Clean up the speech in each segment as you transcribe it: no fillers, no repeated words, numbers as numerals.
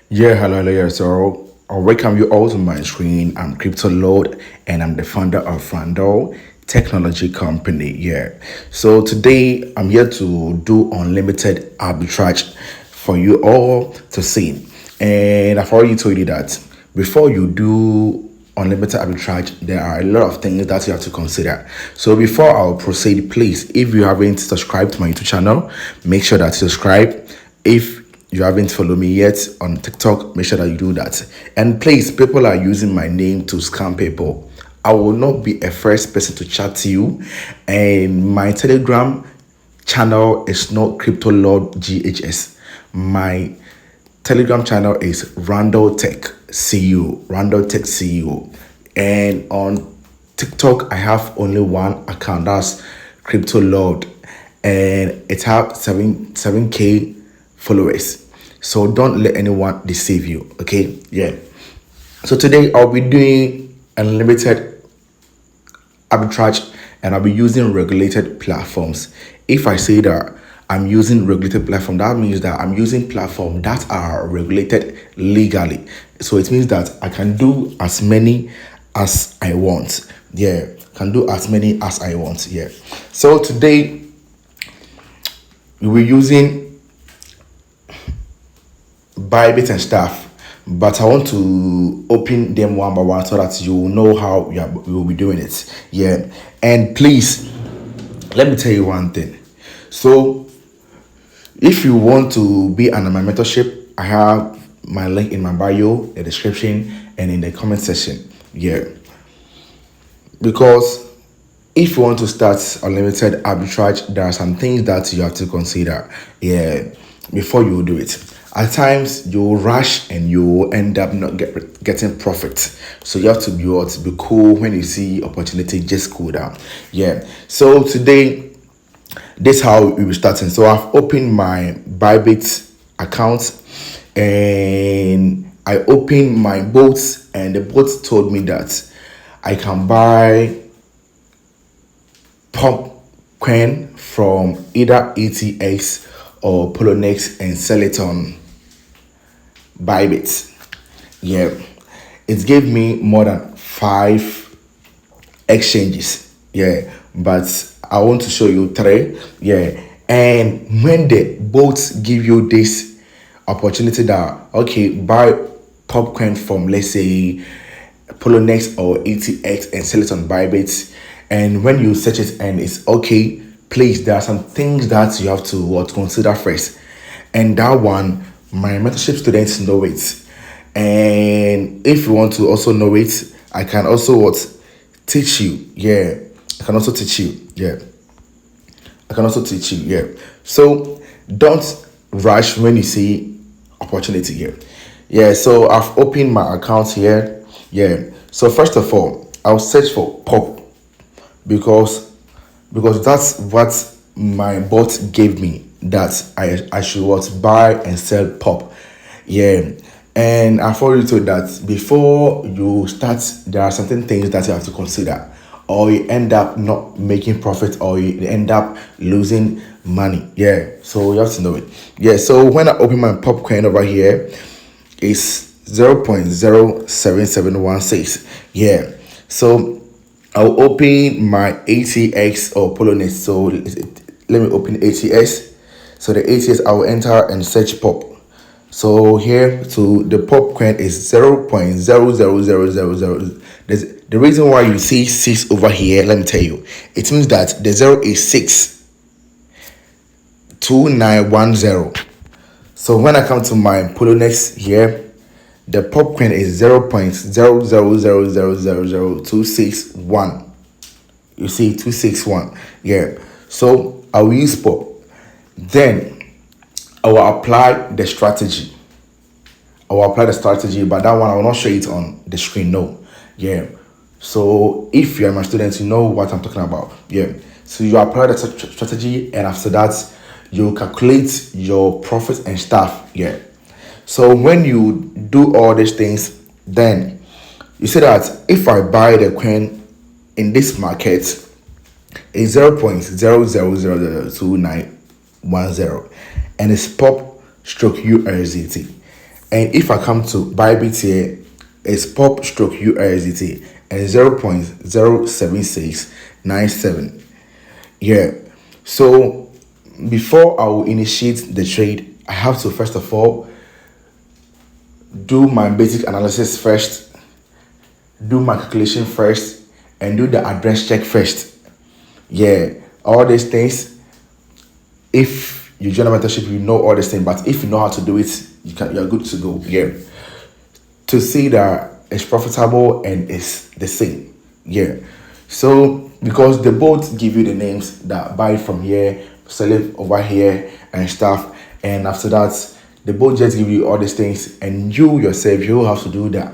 Yeah, hello, yeah. So I welcome you all to my screen. I'm Crypto Lord and I'm the founder of Randall Technology Company. Yeah. So today I'm here to do unlimited arbitrage for you all to see. And I've already told you that before you do unlimited arbitrage, there are a lot of things that you have to consider. So before I'll proceed, please, if you haven't subscribed to my YouTube channel, make sure that you subscribe. If you haven't followed me yet on TikTok, make sure that you do that. And please, people are using my name to scam people. I will not be a first person to chat to you. And my Telegram channel is not Crypto Lord GHS. My Telegram channel is Randall Tech CEO. Randall Tech CEO. And on TikTok, I have only one account. That's Crypto Lord. And it has 7K followers. So don't let anyone deceive you. Okay. Yeah. So today I'll be doing unlimited arbitrage and I'll be using regulated platforms. If I say that I'm using regulated platform, that means that I'm using platforms that are regulated legally. So it means that I can do as many as I want. Yeah, can do as many as I want. Yeah. So today we're using Bybit and stuff, but I want to open them one by one so that you will know how we will be doing it. Yeah. And please, let me tell you one thing. So if you want to be under my mentorship, I have my link in my bio, the description, and in the comment section. Yeah. Because if you want to start unlimited arbitrage, there are some things that you have to consider. Yeah. Before you do it. At times you rush and you end up not getting profit. So you have to be cool when you see opportunity, just cool down. Yeah. So today, this is how we will starting. So I've opened my Bybit account and I opened my bots, and the bot told me that I can buy pump coin from either ATX or Poloniex and sell it on Bybit. Yeah, it gave me more than 5 exchanges. Yeah, but I want to show you 3. Yeah, and when the bots give you this opportunity that okay, buy popcorn from, let's say, Poloniex or ATX and sell it on Bybit, and when you search it and it's okay, please, there are some things that you have to consider first, and that one my mentorship students know it. And if you want to also know it, I can also teach you. Yeah, I can also teach you. Yeah, I can also teach you. Yeah, so don't rush when you see opportunity here. Yeah, so I've opened my account here. Yeah, so first of all, I'll search for pop because that's what my bot gave me, that I should buy and sell pop. Yeah. And I've already told that before you start, there are certain things that you have to consider, or you end up not making profit, or you end up losing money. Yeah. So you have to know it. Yeah. So when I open my pop coin over here, it's 0.07716. Yeah. So I'll open my ATX or Poloniex. So let me open ATS. So the ATS, I will enter and search pop. So here, so the pop coin is 0.00000. The reason why you see 6 over here, let me tell you, it means that the 0 is 62910. So when I come to my Poloniex here, the pop coin is 0.000000261. You see, 261. Yeah. So I will use pop. Then I will apply the strategy. But that one I will not show it on the screen. No. Yeah. So if you are my student, you know what I'm talking about. Yeah. So you apply the strategy, and after that, you calculate your profits and stuff. Yeah. So when you do all these things, then you say that if I buy the coin in this market, it's 0.0002910, and it's pop stroke USDT. And if I come to Bybit here, it's pop stroke USDT and 0.07697. Yeah. So before I will initiate the trade, I have to first of all do my basic analysis first, do my calculation first, and do the address check first. Yeah, all these things. If you join a mentorship, you know all these things. But if you know how to do it, you're good to go. Yeah, to see that it's profitable and it's the same. Yeah, so because they both give you the names that buy from here, sell it over here and stuff, and after that they both just give you all these things, and you yourself, you have to do that,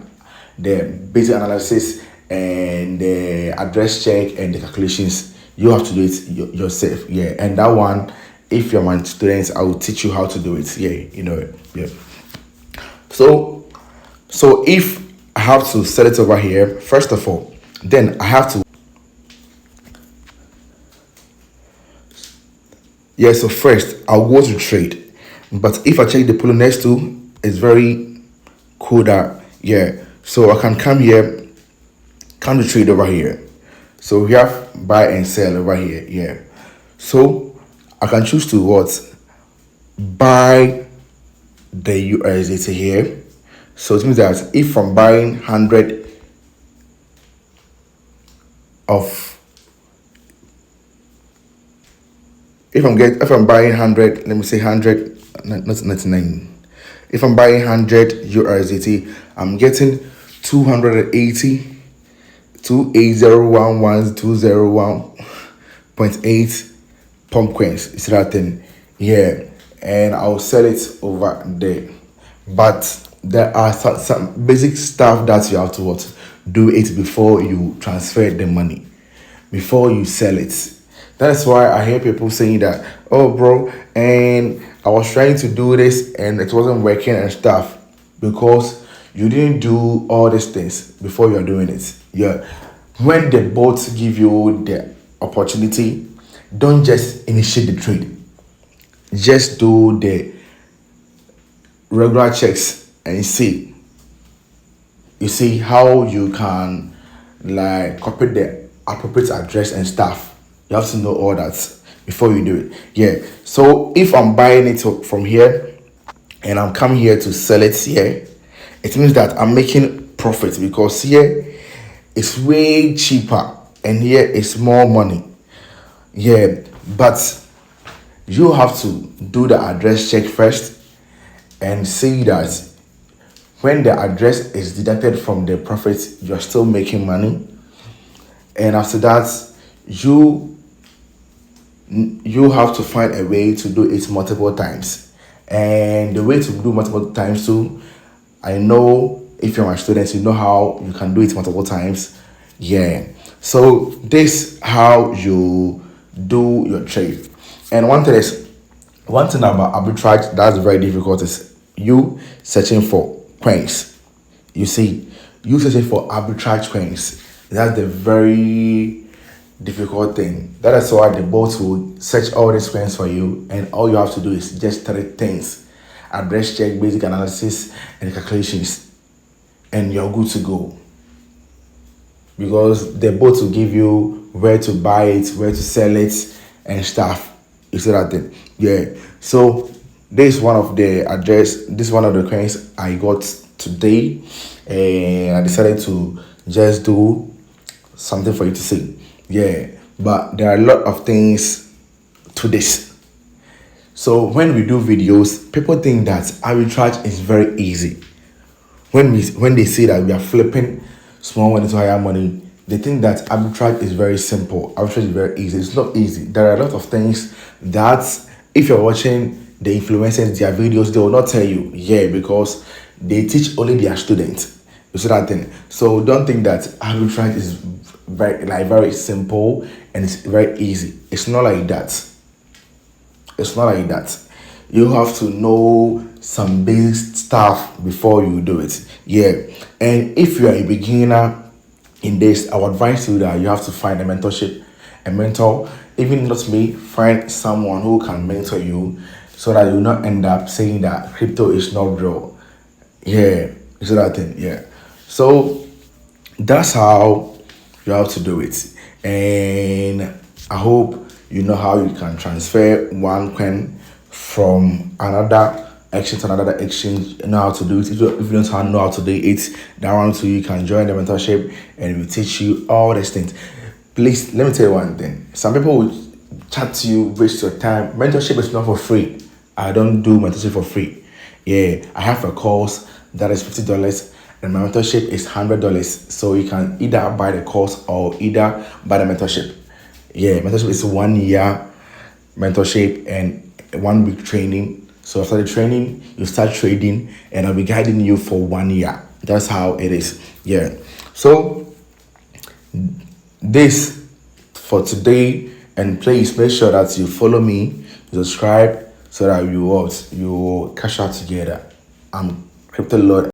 the basic analysis and the address check and the calculations. You have to do it yourself. Yeah, and that one, if you're my students, I will teach you how to do it. Yeah, you know it. Yeah. So if I have to sell it over here, first of all, then I have to. Yeah, so first I'll go to trade. But if I check the pull next to, it's very cool that, yeah. So I can come here, come to trade over here. So we have buy and sell over here, yeah. So I can choose to what? Buy the USDT here. So it means that if I'm buying 100 of, if I'm buying 100, let me say 100, not 99. If I'm buying 100 USDT, I'm getting 280 2801120.8 pump coins. It's that thing. Yeah, and I'll sell it over there. But there are some basic stuff that you have to what? Do it before you transfer the money, before you sell it. That's why I hear people saying that, oh bro, and I was trying to do this and it wasn't working and stuff, because you didn't do all these things before you're doing it. Yeah. When the bots give you the opportunity, don't just initiate the trade. Just do the regular checks and see. You see how you can like copy the appropriate address and stuff. You have to know all that before you do it. Yeah. So if I'm buying it from here and I'm coming here to sell it here, it means that I'm making profit, because here it's way cheaper and here it's more money. Yeah, but you have to do the address check first and see that when the address is deducted from the profit, you're still making money. And after that, you have to find a way to do it multiple times. And the way to do multiple times too, I know if you're my students, you know how you can do it multiple times. Yeah. So this how you do your trade. And one thing about arbitrage that's very difficult is you searching for coins. You see, you searching for arbitrage coins. That's the very difficult thing. That is why the bots will search all these coins for you, and all you have to do is just 3 things: address check, basic analysis, and calculations, and you're good to go. Because the bots will give you where to buy it, where to sell it, and stuff. You see that thing? Yeah. So this is one of the coins I got today, and I decided to just do something for you to see. Yeah, but there are a lot of things to this. So when we do videos, people think that arbitrage is very easy. When they see that we are flipping small money to higher money, they think that arbitrage is very simple. Arbitrage is very easy. It's not easy. There are a lot of things that if you're watching the influencers, their videos, they will not tell you. Yeah, because they teach only their students. You see that thing? So don't think that arbitrage is very simple and it's very easy. It's not like that. It's not like that. You have to know some basic stuff before you do it. Yeah. And if you are a beginner in this, I would advise you that you have to find a mentor. Even not me, find someone who can mentor you, so that you will not end up saying that crypto is not real. Yeah, you see that thing? Yeah. So that's how you have to do it. And I hope you know how you can transfer one coin from another exchange to another exchange. You know how to do it. If you don't know how to do it, that one too, you can join the mentorship and we teach you all these things. Please, let me tell you one thing. Some people will chat to you, waste your time. Mentorship is not for free. I don't do mentorship for free. Yeah, I have a course that is $50 and my mentorship is $100. So you can either buy the course or either buy the mentorship. Yeah, mentorship is 1 year mentorship and 1 week training. So after the training, you start trading and I'll be guiding you for 1 year. That's how it is. Yeah. So this for today, and please make sure that you follow me, subscribe so that you will cash out together. I'm Crypto Lord.